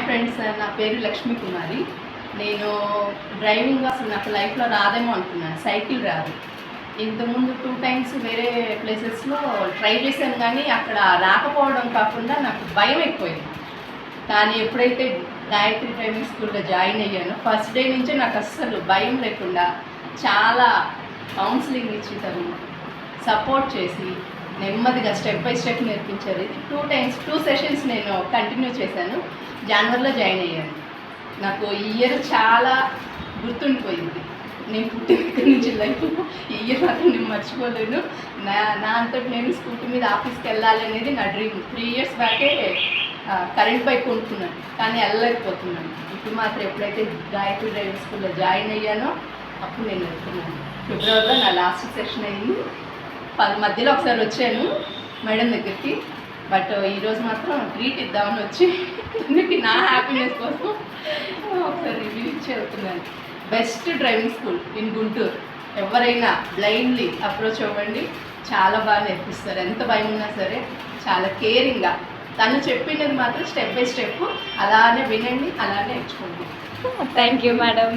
Hi friends, నా పేరు లక్ష్మీ కుమారి. నేను డ్రైవింగ్ అసలు నాకు లైఫ్లో రాదేమో అనుకున్నాను. సైకిల్ రాదు. ఇంతకుముందు 2 టైమ్స్ వేరే ప్లేసెస్లో ట్రై చేశాను, కానీ అక్కడ రాకపోవడం కాకుండా నాకు భయం ఎక్కువైంది. కానీ ఎప్పుడైతే గాయత్రి డ్రైవింగ్ స్కూల్లో జాయిన్ అయ్యానో ఫస్ట్ డే నుంచే నాకు అస్సలు భయం లేకుండా చాలా కౌన్సిలింగ్ ఇచ్చి తను సపోర్ట్ చేసి నెమ్మదిగా స్టెప్ బై స్టెప్ నేర్పించారు. 2 సెషన్స్ నేను కంటిన్యూ చేశాను. జనవరిలో జాయిన్ అయ్యాను. నాకు ఈ ఇయర్ చాలా గుర్తుండిపోయింది. నేను పుట్టిన దగ్గర నుంచి లైఫ్ ఈ ఇయర్ మాత్రం నేను మర్చిపోలేను. నా అంతటి నేను స్కూటీ మీద ఆఫీస్కి వెళ్ళాలి అనేది నా డ్రీమ్. 3 ఇయర్స్ బ్యాకే కరెంట్ బైక్ కొనుక్కున్నాను, కానీ వెళ్ళలేకపోతున్నాను. ఇప్పుడు మాత్రం ఎప్పుడైతే గాయత్రి డ్రైవింగ్ స్కూల్లో జాయిన్ అయ్యానో అప్పుడు నేను వెళ్తున్నాను. ఫిబ్రవరిలో నా లాస్ట్ సెషన్ అయింది. మధ్యలో ఒకసారి వచ్చాను మేడం దగ్గరికి, బట్ ఈరోజు మాత్రం ట్రీట్ ఇద్దామని వచ్చి నా హ్యాపీనెస్ కోసం ఒకసారి రివ్యూ ఇచ్చి వెళ్తున్నాను. Best driving school in Guntur. ఎవరైనా బ్లైండ్లీ అప్రోచ్ అవ్వండి, చాలా బాగా నేర్పిస్తారు. ఎంత భయం ఉన్నా సరే చాలా కేరింగ్గా తను చెప్పినది మాత్రం స్టెప్ బై స్టెప్ అలానే వినండి, అలానే నేర్చుకోండి. Thank you madam.